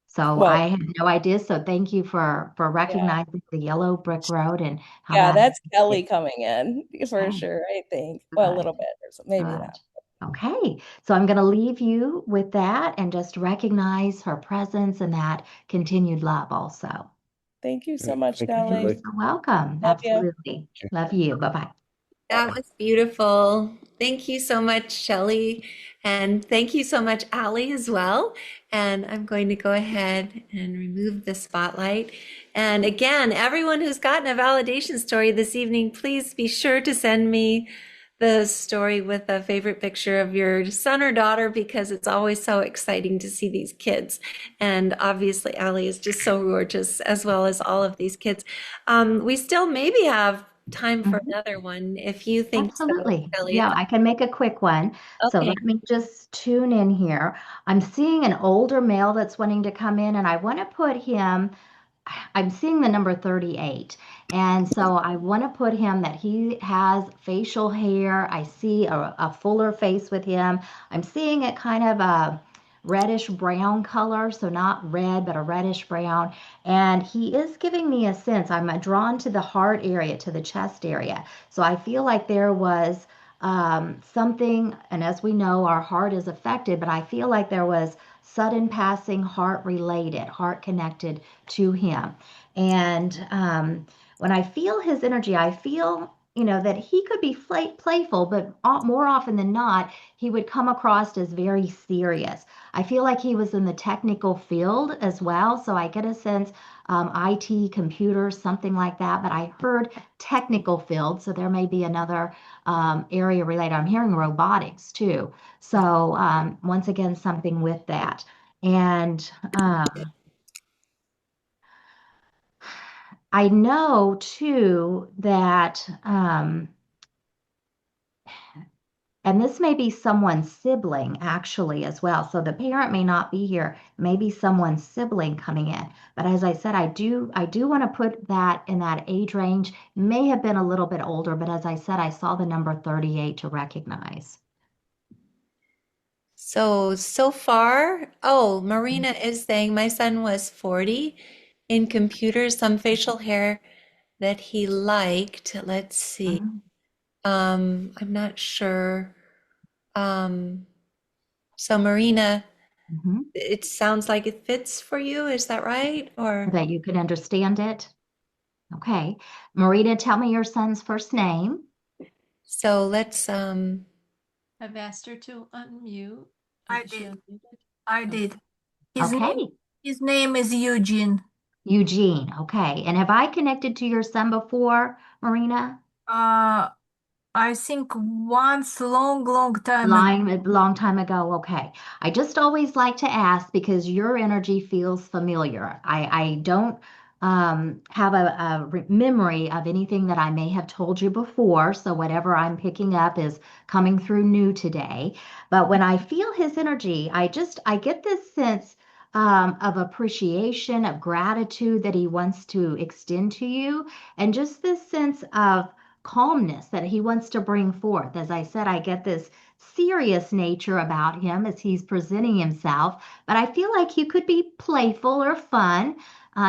So Well, I had no idea. So thank you for yeah. recognizing the yellow brick road and how Yeah, that. that's Kelly coming in for Okay. sure, I think. Well, a Good. little bit or so, maybe Good. not. Okay. So I'm going to leave you with that and just recognize her presence and that continued love also. Thank you All so right. much, Thank you, You're Kelly. Shelley. so welcome. Love you. Absolutely. Love you. Bye-bye. That Bye. was beautiful. Thank you so much, Shelly. And thank you so much, Allie, as well. And I'm going to go ahead and remove the spotlight. And again, everyone who's gotten a validation story this evening, please be sure to send me the story with a favorite picture of your son or daughter, because it's always so exciting to see these kids. And obviously, Allie is just so gorgeous, as well as all of these kids. We still maybe have time for Mhm. another one if you think so, Absolutely. Kelly. Yeah, I can make a quick one. So Okay. let me just tune in here. I'm seeing an older male that's wanting to come in, and I want to put him. I'm seeing the number 38. And so I want to put him that he has facial hair. I see a fuller face with him. I'm seeing it kind of a reddish brown color. So not red, but a reddish brown. And he is giving me a sense. I'm drawn to the heart area, to the chest area. So I feel like there was something, and as we know, our heart is affected, but I feel like there was sudden passing heart related, heart connected to him. And when I feel his energy, I feel, that he could be playful, but more often than not, he would come across as very serious. I feel like he was in the technical field as well. So I get a sense, IT, computers, something like that. But I heard technical field. So there may be another area related. I'm hearing robotics too. So once again, something with that. And I know too that, and this may be someone's sibling actually as well. So the parent may not be here, maybe someone's sibling coming in. But as I said, I do want to put that in that age range. May have been a little bit older, but as I said, I saw the number 38 to recognize. So far, Marina is saying my son was 40 in computers, some facial hair that he liked. Let's see. Mhm. I'm not sure. Um, so Marina, Mhm. it sounds like it fits for you. Is that right? Or That you could understand it. Okay. Marina, tell me your son's first name. so let's I've asked her to unmute. I Is she did. unmuted? I Okay. did. Okay. His name is Eugene. Eugene. Okay. And have I connected to your son before, Marina? Uh, I think once long time ago. Long time ago. Okay. I just always like to ask because your energy feels familiar. I don't have a memory of anything that I may have told you before. So whatever I'm picking up is coming through new today. But when I feel his energy, I get this sense of appreciation, of gratitude that he wants to extend to you, and just this sense of calmness that he wants to bring forth. As I said, I get this serious nature about him as he's presenting himself, but I feel like he could be playful or fun,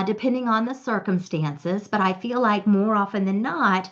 depending on the circumstances. But I feel like more often than not,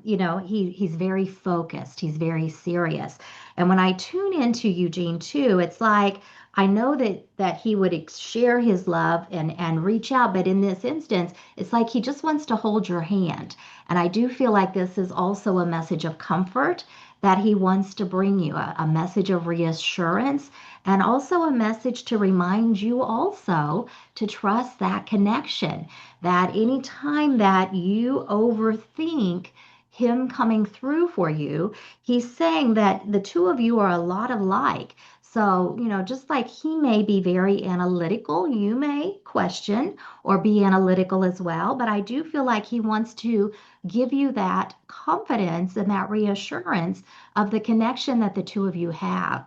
he's very focused, he's very serious. And when I tune into Eugene too, it's like I know that he would share his love and reach out, but in this instance, it's like he just wants to hold your hand. And I do feel like this is also a message of comfort that he wants to bring you, a message of reassurance, and also a message to remind you also to trust that connection. That anytime that you overthink him coming through for you, he's saying that the two of you are a lot alike. So, just like he may be very analytical, you may question or be analytical as well. But I do feel like he wants to give you that confidence and that reassurance of the connection that the two of you have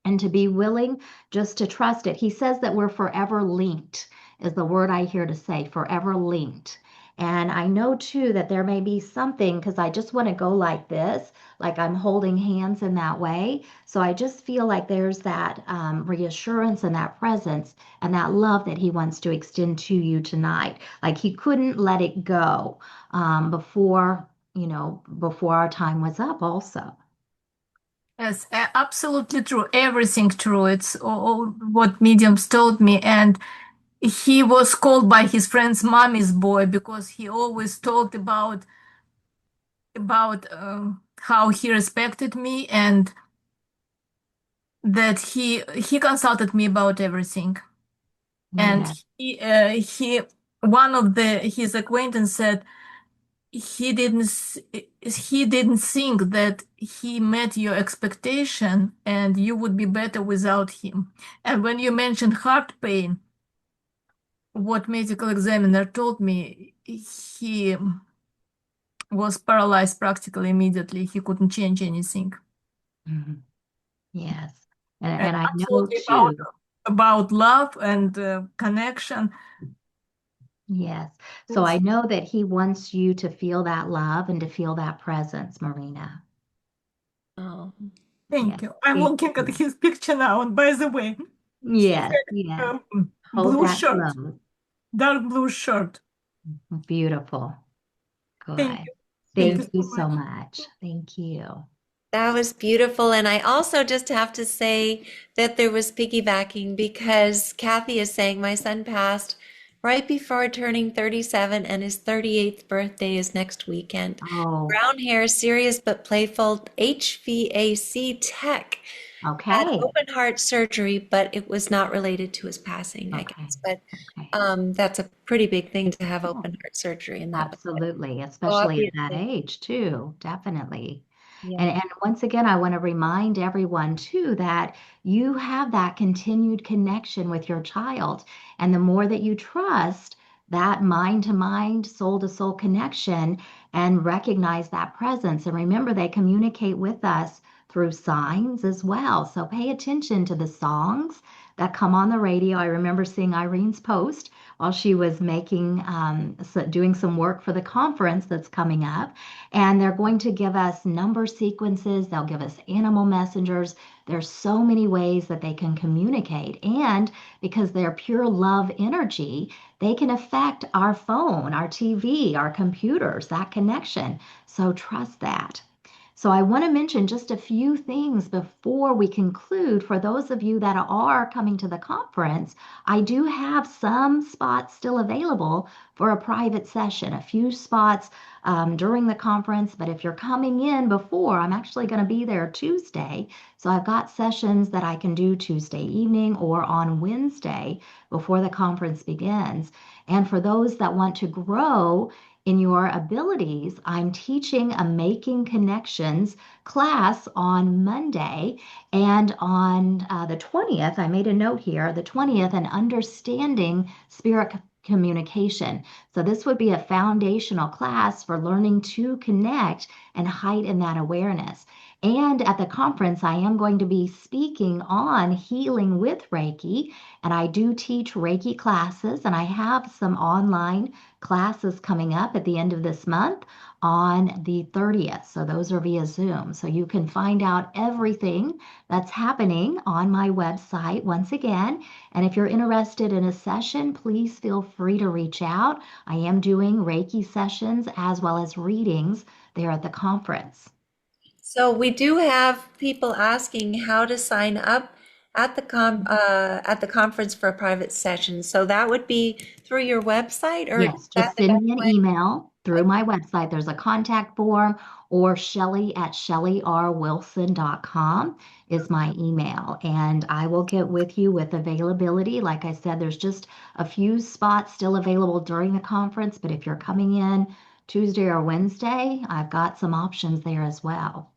and to be willing just to trust it. He says that we're forever linked, is the word I hear to say, forever linked. And I know too that there may be something because I just want to go like this, like I'm holding hands in that way. So I just feel like there's that reassurance and that presence and that love that he wants to extend to you tonight. Like he couldn't let it go before our time was up, also. Yes, absolutely true. Everything true. It's all what mediums told me. And he was called by his friend's mommy's boy because he always talked about how he respected me and that he consulted me about everything. And Yeah. he one of his acquaintance said he didn't think that he met your expectation and you would be better without him. And when you mentioned heart pain, what medical examiner told me, he was paralyzed practically immediately. He couldn't change anything. Mhm. Yes. And, And and I know absolutely too, about love and connection. yes. So I Yes. know that he wants you to feel that love and to feel that presence, Marina. Oh, Yes. Thank you. I'm Thank looking at you. his picture now, and by the way, he Yes, yes. had Hold blue that shirt, close. dark blue shirt. Beautiful. Thank Good. you. Thank you Thank you so so much. much. Thank you. that was beautiful. And I also just have to say that there was piggybacking because Kathy is saying my son passed right before turning 37 and his 38th birthday is next weekend. Oh, Brown hair, serious but playful, HVAC tech. Had okay. open heart surgery, but it was not related to his passing, I Okay. guess. But Okay. that's a pretty big thing to have Oh, open heart surgery, and that was it. absolutely. So Especially at that obviously, age too. Definitely. yeah. And once again, I want to remind everyone too that you have that continued connection with your child. And the more that you trust that mind to mind, soul to soul connection and recognize that presence. And remember, they communicate with us through signs as well. So pay attention to the songs that come on the radio. I remember seeing Irene's post while she was doing some work for the conference that's coming up. And they're going to give us number sequences, they'll give us animal messengers. There's so many ways that they can communicate. And because they're pure love energy, they can affect our phone, our TV, our computers, that connection. So trust that. So I want to mention just a few things before we conclude. For those of you that are coming to the conference, I do have some spots still available for a private session, a few spots during the conference. But if you're coming in before, I'm actually going to be there Tuesday. So I've got sessions that I can do Tuesday evening or on Wednesday before the conference begins. And for those that want to grow in your abilities, I'm teaching a Making Connections class on Monday, and on the 20th, I made a note here, the 20th, an Understanding Spirit Communication. So this would be a foundational class for learning to connect and heighten that awareness. And at the conference, I am going to be speaking on healing with Reiki, and I do teach Reiki classes, and I have some online classes coming up at the end of this month on the 30th. So those are via Zoom. So you can find out everything that's happening on my website once again. And if you're interested in a session, please feel free to reach out. I am doing Reiki sessions as well as readings there at the conference. So we do have people asking how to sign up at the conference for a private session. So that would be through your website, or is Yes, that just the send best me an way? email through my website. There's a contact form, or Shelly at shellyrwilson.com is my email. And I will get with you with availability. Like I said, there's just a few spots still available during the conference, but if you're coming in Tuesday or Wednesday, I've got some options there as well.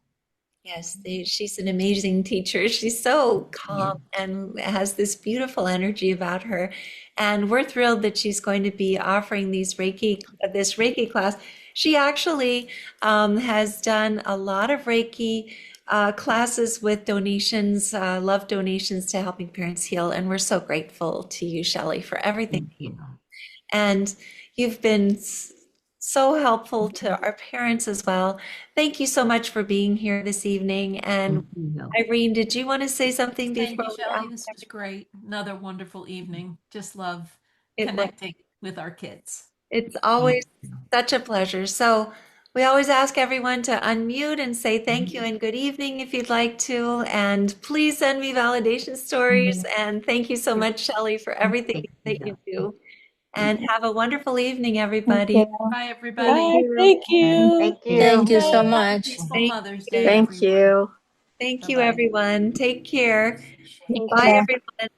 Yes, she's an amazing teacher. She's so Yeah. calm and has this beautiful energy about her. And we're thrilled that she's going to be offering this Reiki class. She actually has done a lot of Reiki classes with donations, love donations to helping parents heal. And we're so grateful to you, Shelley, for everything. Thank you. And you've been so helpful to our parents as well. Thank you so much for being here this evening. And Thank you. Irene, did you want to say something Thank before you, we Shelley. out? This was great. Another wonderful evening. Just love It was, connecting with our kids. it's Thank always you. such a pleasure. So we always ask everyone to unmute and say thank you and good evening if you'd like to. And please send me validation stories. And thank you so much, Shelley, for everything Thank that you you. do. And have a wonderful evening, Thank everybody. you. Bye, Thank everybody. Bye. you. Thank you. Thank you. Thank you so Bye. Have a much. peaceful Thank Mother's Day, you. Thank everyone. you. Thank you, Bye-bye. everyone. Take care. Take Bye, care. everyone.